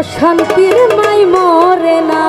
অশান্তির মাই মরে না।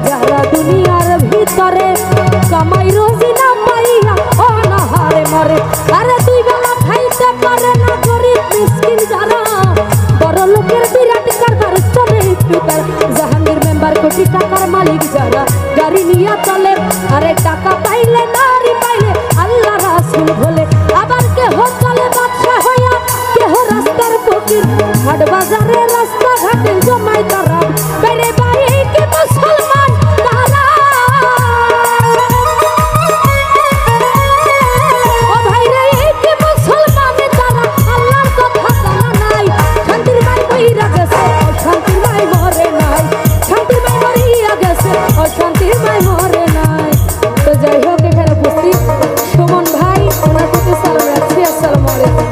যারা দুনিয়ার ভিতরে কামাই রোজি না পাইয়া অনাহারে মরে। আরে দুই বেলা খাইতে পারে না গরিব মিসকিন যারা, বড় লোকের বিরাট কারবার চলে একটু তার। জাহাঙ্গীর মেম্বার কোটি টাকার মালিক যারা গাড়ি নিয়ে চলে, আরে টাকা পাইলে নারী পাইলে আল্লাহ রাসূল বলে। আবার কেহ চলে বাদশা হইয়া, কেহ রাস্তার ফকির, হাট বাজারে রাস্তা ঘাটে জমাই তারা। বাইরে বাইরে কি মুসলমান তারা, ও ভাইরে কি মুসলমান তারা, আল্লাহর কথা জানা নাই। শান্তির মাই মইরা গেছে, শান্তির মাই মরে নাই। শান্তির মাই মরিয়া গেছে, শান্তির মাই মরে নাই। তো যাই হোক, এখানে উপস্থিত সুমন ভাই, ওনার প্রতি সালাম রাখছি। আসসালামু আলাইকুম।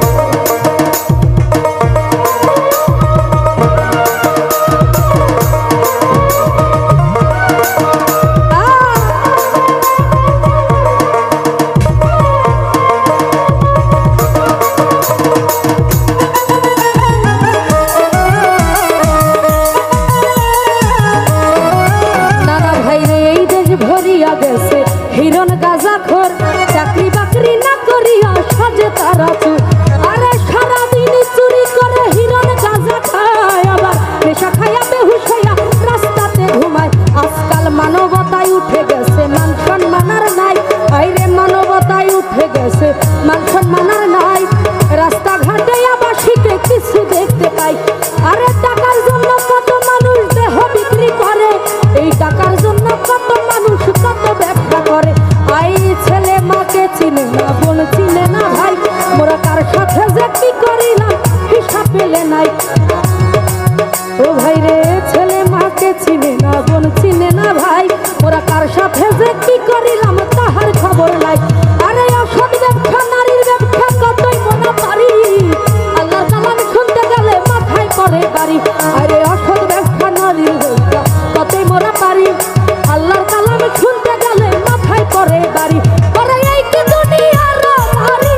হিরণ গাজাখোর, চাকরি বাকরি না করিয়া সাজে তারা চুর। আরে সারাদিন চুরি করে হিরণ গাজা খায়, আবার নেশা খাইয়া বেহুশ হইয়া রাস্তাতে ঘুমায়। আজকাল মানবতায় উঠে গেছে, মান সম্মানার নাই। আইরে মানবতায় উঠে গেছে, মান সম্মানার নাই। রাস্তাঘাটে আবাসিকে কিছু দেখতে পাই। আরে টাকার জন্য কত মানুষ দেহ বিক্রি করে, এই টাকার জন্য কত মানুষ কত ব্যবসা করে। আই ছেলে মাকে চিনে না, বোন চিনে না ভাই, মোরা কার সাথে যে কি করিলাম হিসাব পেলে নাই। ও ভাই রে, ছেলে মাকে চিনে না, বোন চিনে না ভাই, মোরা কার সাথে যে কি করিলাম তাহার খবর নাই। আরে অসৎ ব্যবসা, নারীর ব্যবসা কতই মোরা পারি, আল্লাহর কালাম শুনতে গেলে মাথায় করে বাড়ি। আরে অসৎ ব্যবসা, নারীর ব্যবসা কতই মোরা পারি, আল্লাহর কালাম শুনতে গেলে মাথায় করে বাড়ি। পরে এই কি দুনিয়ার নারী,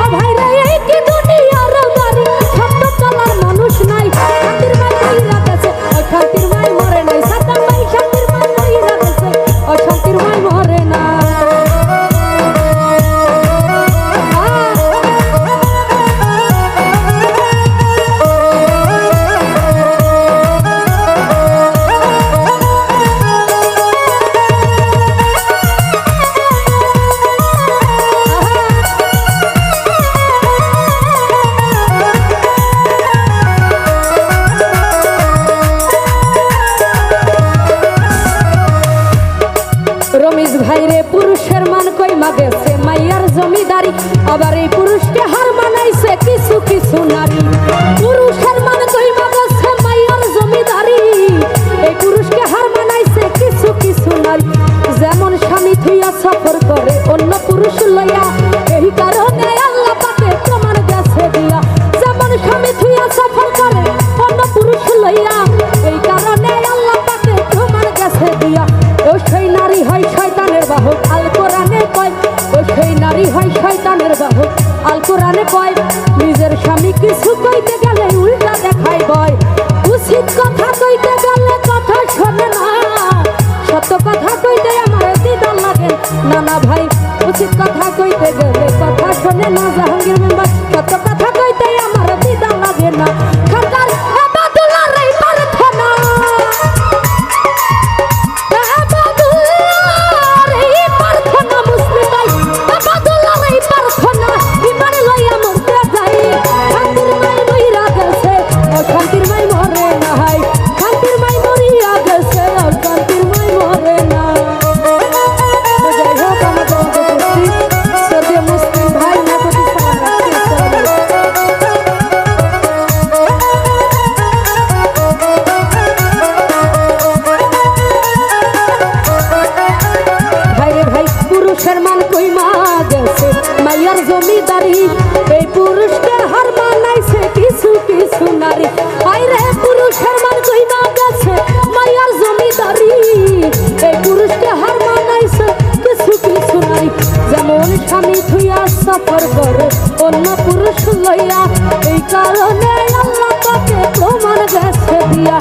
ও ভাই রে, এই কি দুনিয়ার নারী, সত্য চলার মানুষ নাই। শান্তির মাই মইরা গেছে, শান্তির মাই মরে নাই। সাতাম ভাই শান্তির মাই মইরা গেছে, শান্তির মাই মরে না। রমেশ ভাইরে, পুরুষের মান কইমা গেছে মাইয়ার জমিদারি, আবার এই পুরুষকে হার মানাইছে কিছু কিছু নারী। পুরুষের মান কইমা গেছে মাইয়ার জমিদারি, এই পুরুষকে হার মানাইছে কিছু কিছু নারী। যেমন স্বামী থুইয়া সফর করে অন্য পুরুষ লইয়া, এই কারণে আল্লাহ পাকে প্রমাণ গেছে দিয়া। যেমন স্বামী থুইয়া সফর করে অন্য পুরুষ লইয়া, এই কারণে আল্লাহ পাকে প্রমাণ গেছে দিয়া। ও সেই নারী হয় শয়তানের বাহক, আল কোরআনে কয় ও সেই নারী হয় শয়তানের বাহক। আল কোরআনে কয় নিজের স্বামী কিছু কইতে গেলে উল্টা দেখায় ভয় উচিত কথা কইতে গেলে কথা শোনে না সত্য কথা কইতে আমার দ্বিধা লাগে না না ভাই উচিত কথা কইতে গেলে কথা শোনে না জাহাঙ্গীর মেম্বার সত্য কথা কইতে আমার দ্বিধা লাগে না সরকার আবাদুল্লাহর এই প্রার্থনা আবাদুল্লাহর এই প্রার্থনা মুসলিম ভাই আবাদুল্লাহর এই প্রার্থনা ইমান লইয়া মরতে যাই শান্তির মাই মইরা গেছে অশান্তির মাই মরে না হাই শান্তির মাই মরিয়া গেছে অশান্তির মাই মরে না যাই হোক আমাদের উপস্থিত শ্রদ্ধেয় মুসলিম ভাই নাগরিক সালাম ভাইরে ভাই পুরুষের মান কইমা গেছে মাইয়ার জমিদারি এই পুরুষকে হার মানাইছে কিছু কিছু নারী আইরে পুরুষের মান কইমা গেছে মাইয়ার জমিদারি এই পুরুষকে হার মানাইছে কিছু কিছু নারী যেমন স্বামী থুইয়া সফর করে অন্য পুরুষ লইয়া এই কারণে আল্লাহ তাকে প্রমাণ গেছে দিয়া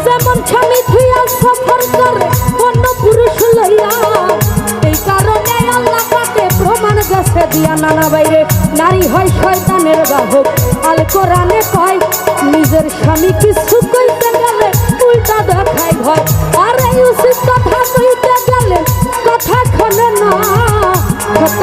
যেমন স্বামী থুইয়া সফর করে অন্য পুরুষ লইয়া এই কারণে আল্লাহ তাকে প্রমাণ গেছে দিয়া নানা বাইরে নারী হয় শয়তানের বাহক আল কোরআনে কয় নিজের স্বামী কিছু কইতে গেলে উল্টা দেখায় ভয় আর এই উচিত কথা কইতে গেলে কথা শোনে না সত্য